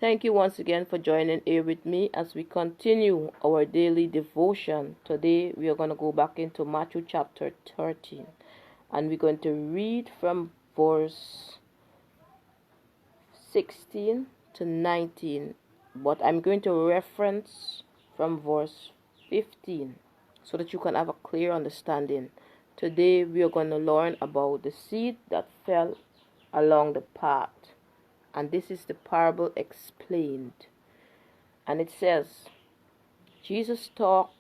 Thank you once again for joining here with me as we continue our daily devotion. Today we are going to go back into Matthew chapter 13 and we're going to read from verse 16 to 19, but I'm going to reference from verse 15 so that you can have a clear understanding. Today we are going to learn about the seed that fell along the path, and this is the parable explained. And it says, Jesus talked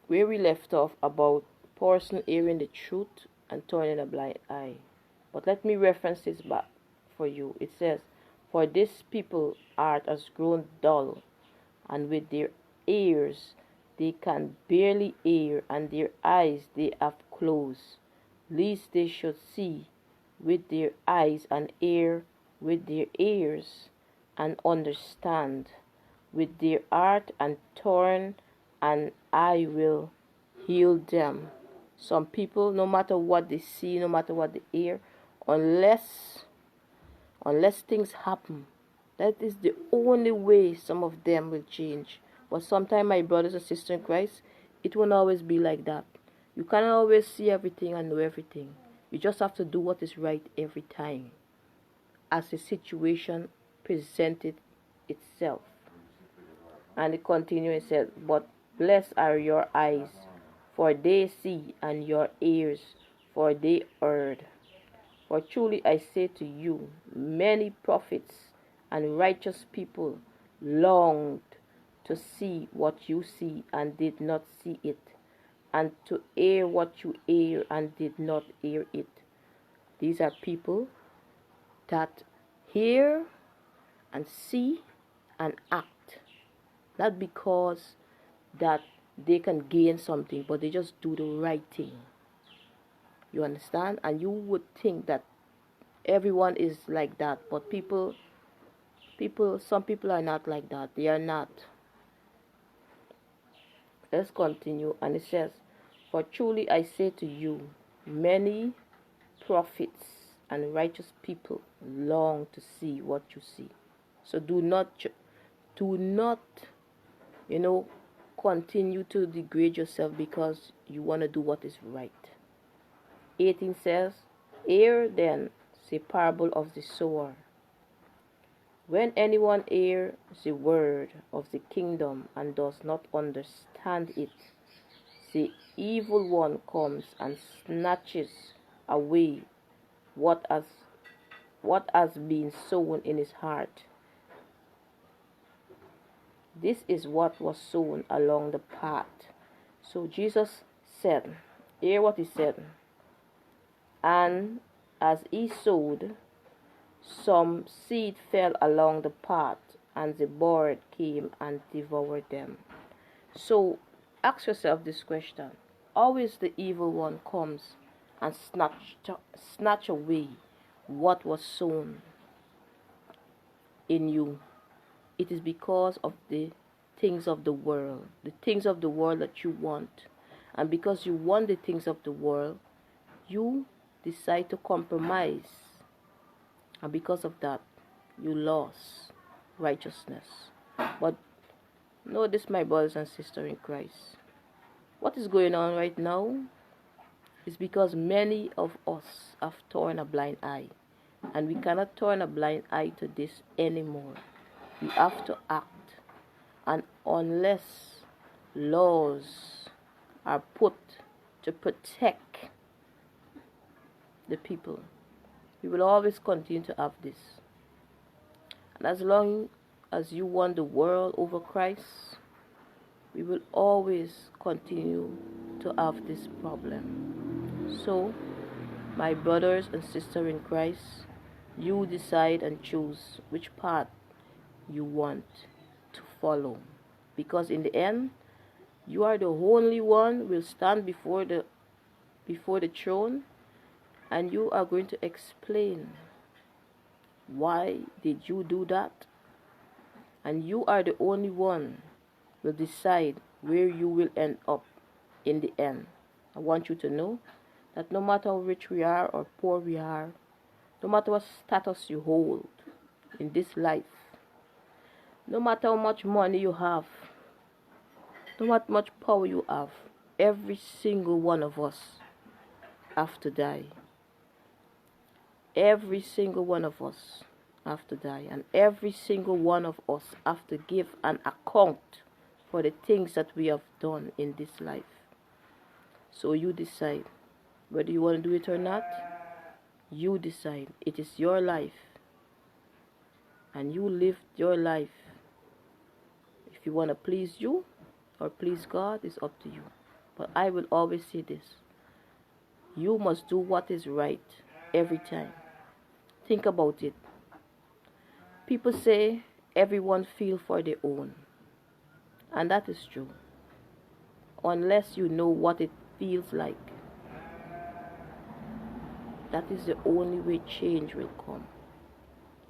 where we left off about a person hearing the truth and turning a blind eye. But let me reference this back for you. It says, for this people heart has grown dull, and with their ears they can barely hear, and their eyes they have closed, lest they should see with their eyes, and hear with their ears, and understand with their heart, and turn, and I will heal them. Some people, no matter what they see, no matter what they hear, unless things happen, that is the only way some of them will change. But sometimes, my brothers and sisters in Christ, it won't always be like that. You cannot always see everything and know everything. You just have to do what is right every time, as the situation presented itself. And it continues, it says, but blessed are your eyes, for they see, and your ears, for they heard. For truly I say to you, many prophets and righteous people longed to see what you see and did not see it, and to hear what you hear and did not hear it. These are people that hear and see and act, not because that they can gain something, but they just do the right thing. You understand? And you would think that everyone is like that, but some people are not like that. They are not. Let's continue. And it says, for truly I say to you, many prophets and righteous people long to see what you see. So do not continue to degrade yourself because you want to do what is right. 18 says, hear then the parable of the sower. When anyone hears the word of the kingdom and does not understand it, the evil one comes and snatches away what has been sown in his heart. This is what was sown along the path. So Jesus said, hear what he said. And as he sowed, some seed fell along the path, and the bird came and devoured them. So ask yourself this question. Always the evil one comes and snatch away what was sown in you. It is because of the things of the world that you want. And because you want the things of the world, you decide to compromise. And because of that, you lost righteousness. But notice, my brothers and sisters in Christ, what is going on right now is because many of us have torn a blind eye. And we cannot turn a blind eye to this anymore. We have to act. And unless laws are put to protect the people, we will always continue to have this. And as long as you want the world over Christ, we will always continue to have this problem. So, my brothers and sisters in Christ, you decide and choose which path you want to follow, because in the end, you are the only one who will stand before the throne, and you are going to explain why did you do that, and you are the only one who will decide where you will end up in the end. I want you to know that no matter how rich we are or poor we are, no matter what status you hold in this life, No matter how much money you have, no matter how much power you have, every single one of us have to die. Every single one of us have to die. And every single one of us have to give an account for the things that we have done in this life. So you decide whether you want to do it or not. You decide. It is your life. And you live your life. If you want to please you or please God, it's up to you. But I will always say this. You must do what is right every time. Think about it. People say everyone feels for their own. And that is true. Unless you know what it feels like. That is the only way change will come.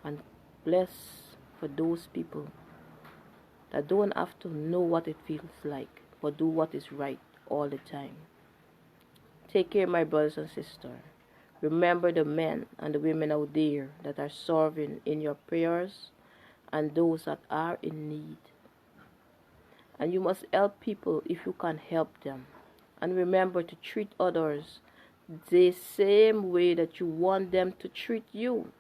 And bless for those people that don't have to know what it feels like, but do what is right all the time. Take care, my brothers and sisters. Remember the men and the women out there that are serving in your prayers and those that are in need. And you must help people if you can help them. And remember to treat others the same way that you want them to treat you.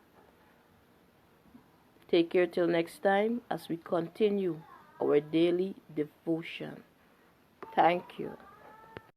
Take care till next time as we continue our daily devotion. Thank you.